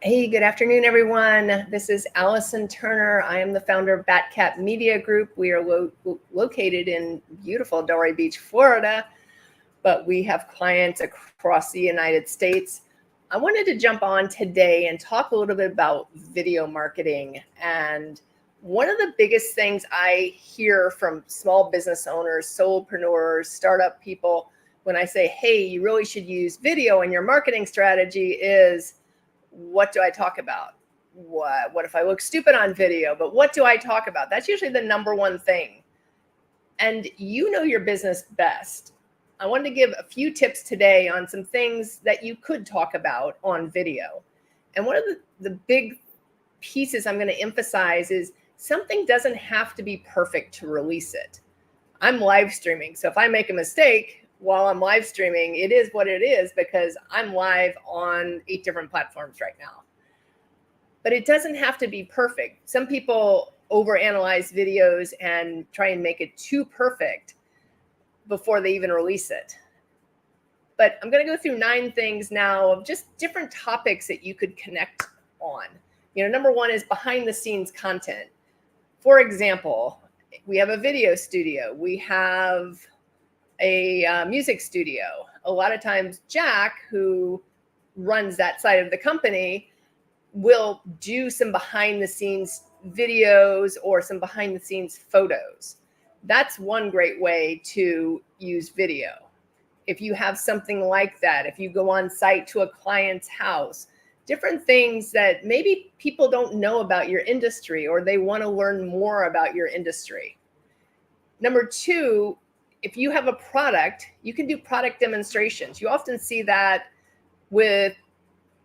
Hey, good afternoon, everyone. This is Allison Turner. I am the founder of Batcat Media Group. We are located in beautiful Delray Beach, Florida, but we have clients across the United States. I wanted to jump on today and talk a little bit about video marketing. And one of the biggest things I hear from small business owners, solopreneurs, startup people, when I say, hey, you really should use video in your marketing strategy is, what do I talk about? What if I look stupid on video? But what do I talk about? That's usually the number one thing. And you know your business best. I wanted to give a few tips today on some things that you could talk about on video. And one of the big pieces I'm going to emphasize is something doesn't have to be perfect to release it. I'm live streaming. So if I make a mistake while I'm live streaming, it is what it is because I'm live on 8 different platforms right now. But it doesn't have to be perfect. Some people overanalyze videos and try and make it too perfect before they even release it. But I'm going to go through 9 things now of just different topics that you could connect on. Number one is behind the scenes content. For example, we have a video studio. We have a music studio. A lot of times Jack, who runs that side of the company, will do some behind the scenes videos or some behind the scenes photos. That's one great way to use video. If you have something like that, if you go on site to a client's house, different things that maybe people don't know about your industry or they want to learn more about your industry. Number 2, if you have a product, you can do product demonstrations. You often see that with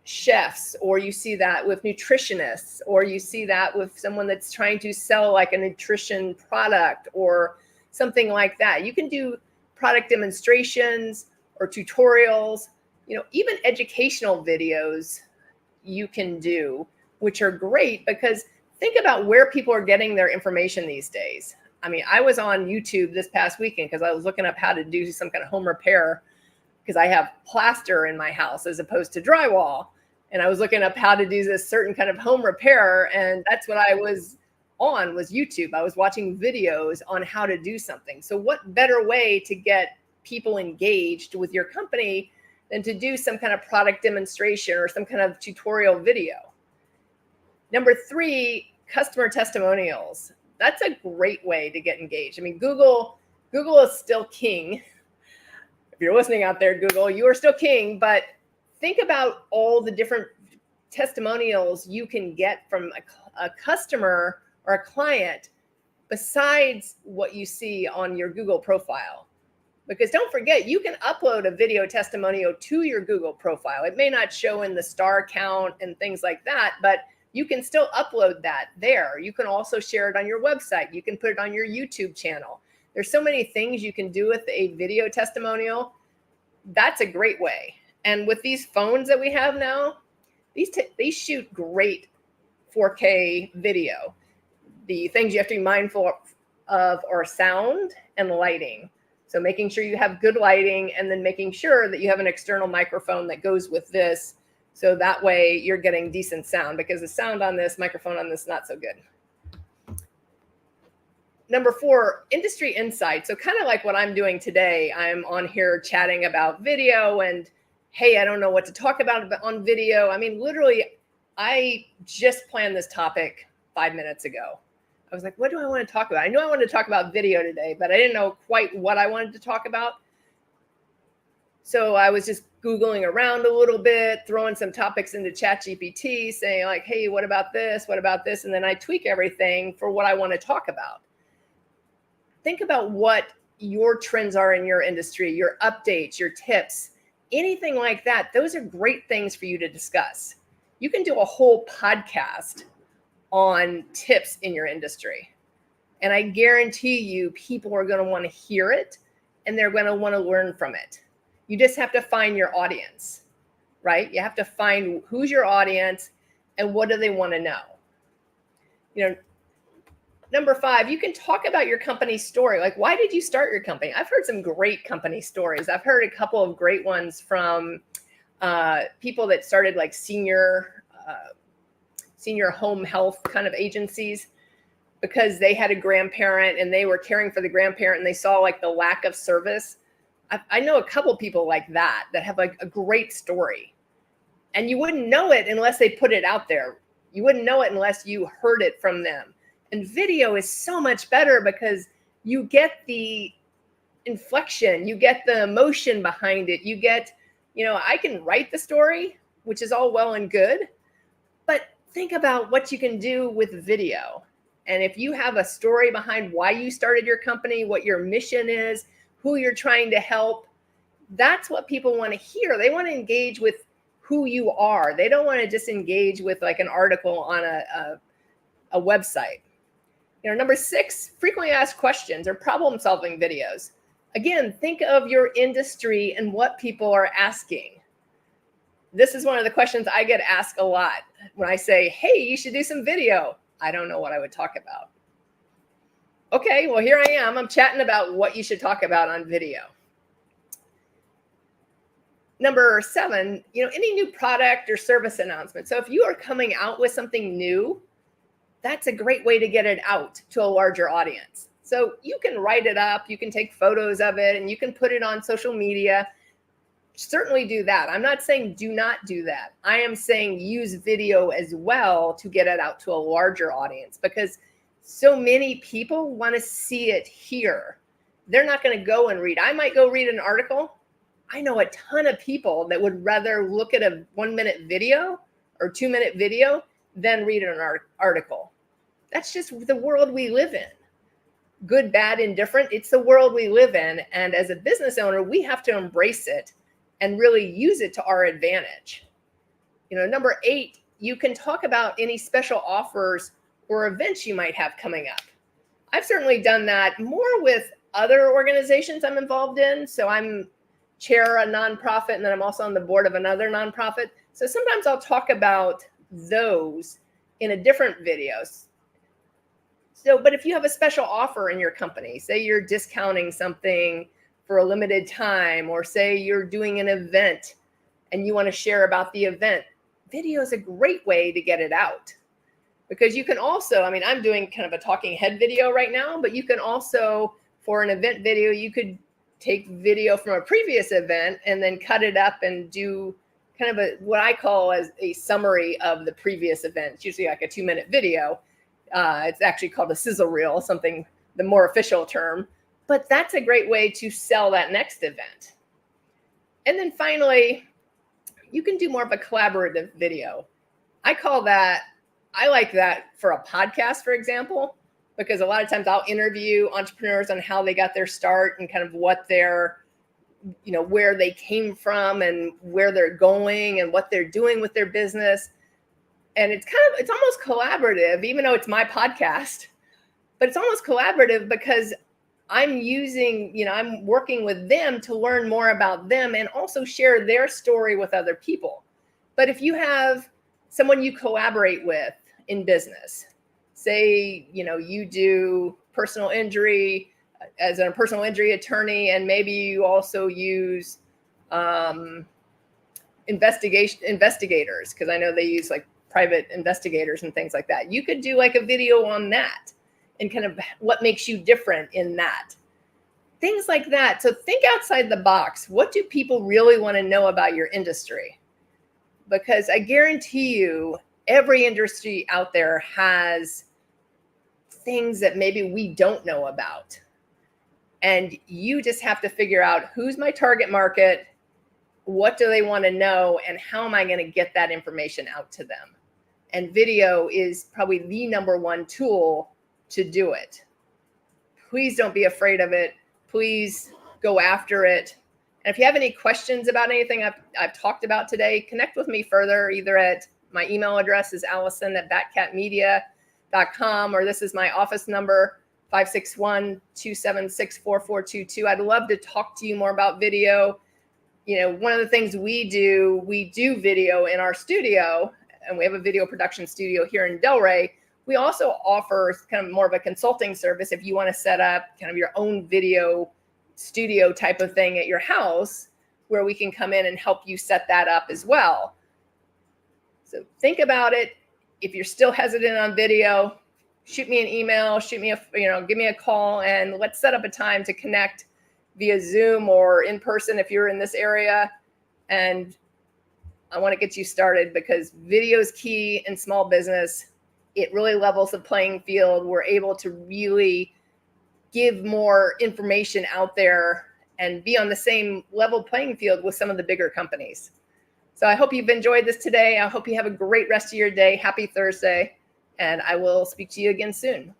chefs, or you see that with nutritionists, or you see that with someone that's trying to sell like a nutrition product or something like that. You can do product demonstrations or tutorials, even educational videos you can do, which are great because think about where people are getting their information these days. I was on YouTube this past weekend because I was looking up how to do some kind of home repair because I have plaster in my house as opposed to drywall. And I was looking up how to do this certain kind of home repair. And that's what I was on, was YouTube. I was watching videos on how to do something. So what better way to get people engaged with your company than to do some kind of product demonstration or some kind of tutorial video? Number 3, customer testimonials. That's a great way to get engaged. Google is still king. If you're listening out there, Google, you are still king, but think about all the different testimonials you can get from a customer or a client besides what you see on your Google profile. Because don't forget, you can upload a video testimonial to your Google profile. It may not show in the star count and things like that, but you can still upload that there. You can also share it on your website. You can put it on your YouTube channel. There's so many things you can do with a video testimonial. That's a great way. And with these phones that we have now, these shoot great 4K video. The things you have to be mindful of are sound and lighting. So making sure you have good lighting and then making sure that you have an external microphone that goes with this. So that way you're getting decent sound, because the sound on this microphone on this, not so good. Number 4, industry insight. So kind of like what I'm doing today, I'm on here chatting about video and, hey, I don't know what to talk about on video. Literally, I just planned this topic 5 minutes ago. I was like, what do I want to talk about? I knew I wanted to talk about video today, but I didn't know quite what I wanted to talk about. So I was just Googling around a little bit, throwing some topics into ChatGPT, saying like, hey, what about this? What about this? And then I tweak everything for what I want to talk about. Think about what your trends are in your industry, your updates, your tips, anything like that. Those are great things for you to discuss. You can do a whole podcast on tips in your industry. And I guarantee you people are going to want to hear it and they're going to want to learn from it. You just have to find your audience, right? You have to find who's your audience and what do they want to know. Number 5, you can talk about your company story. Like, why did you start your company? I've heard some great company stories. I've heard a couple of great ones from people that started like senior senior home health kind of agencies, because they had a grandparent and they were caring for the grandparent and they saw like the lack of service. I know a couple people like that have like a great story, and you wouldn't know it unless they put it out there. You wouldn't know it unless you heard it from them. And video is so much better because you get the inflection, you get the emotion behind it. You get, I can write the story, which is all well and good, but think about what you can do with video. And if you have a story behind why you started your company, what your mission is, who you're trying to help, that's what people want to hear. They want to engage with who you are. They don't want to just engage with like an article on a website. Number 6, frequently asked questions or problem solving videos. Again, think of your industry and what people are asking. This is one of the questions I get asked a lot when I say, hey, you should do some video. I don't know what I would talk about. Okay, well, here I am. I'm chatting about what you should talk about on video. Number 7, any new product or service announcement. So if you are coming out with something new, that's a great way to get it out to a larger audience. So you can write it up, you can take photos of it, and you can put it on social media. Certainly do that. I'm not saying do not do that. I am saying use video as well to get it out to a larger audience, because so many people want to see it here. They're not going to go and read. I might go read an article. I know a ton of people that would rather look at a 1-minute video or 2-minute video than read an article. That's just the world we live in. Good, bad, indifferent. It's the world we live in. And as a business owner, we have to embrace it and really use it to our advantage. Number 8, you can talk about any special offers or events you might have coming up. I've certainly done that more with other organizations I'm involved in. So I'm chair a nonprofit, and then I'm also on the board of another nonprofit. So sometimes I'll talk about those in a different videos. So, but if you have a special offer in your company, say you're discounting something for a limited time, or say you're doing an event and you want to share about the event, video is a great way to get it out. Because you can also, I'm doing kind of a talking head video right now, but you can also, for an event video, you could take video from a previous event and then cut it up and do kind of what I call as a summary of the previous event. It's usually like a 2-minute video. It's actually called a sizzle reel, the more official term. But that's a great way to sell that next event. And then finally, you can do more of a collaborative video. I like that for a podcast, for example, because a lot of times I'll interview entrepreneurs on how they got their start and kind of what their, where they came from and where they're going and what they're doing with their business. And it's almost collaborative, even though it's my podcast, but it's almost collaborative because I'm I'm working with them to learn more about them and also share their story with other people. But if you have someone you collaborate with in business, say, you do personal injury as a personal injury attorney, and maybe you also use investigators, because I know they use like private investigators and things like that. You could do like a video on that and kind of what makes you different in that. Things like that. So think outside the box. What do people really want to know about your industry? Because I guarantee you, every industry out there has things that maybe we don't know about. And you just have to figure out who's my target market, what do they want to know, and how am I going to get that information out to them? And video is probably the number one tool to do it. Please don't be afraid of it. Please go after it. And if you have any questions about anything I've talked about today, connect with me further, either at my email address is allison@batcatmedia.com, or this is my office number, 561-276-4422. I'd love to talk to you more about video. One of the things we do video in our studio, and we have a video production studio here in Delray. We also offer kind of more of a consulting service if you want to set up kind of your own video studio type of thing at your house, where we can come in and help you set that up as well. So think about it. If you're still hesitant on video, shoot me an email, give me a call, and let's set up a time to connect via Zoom or in person if you're in this area. And I want to get you started because video is key in small business. It really levels the playing field. We're able to really give more information out there and be on the same level playing field with some of the bigger companies. So I hope you've enjoyed this today. I hope you have a great rest of your day. Happy Thursday. And I will speak to you again soon. Bye.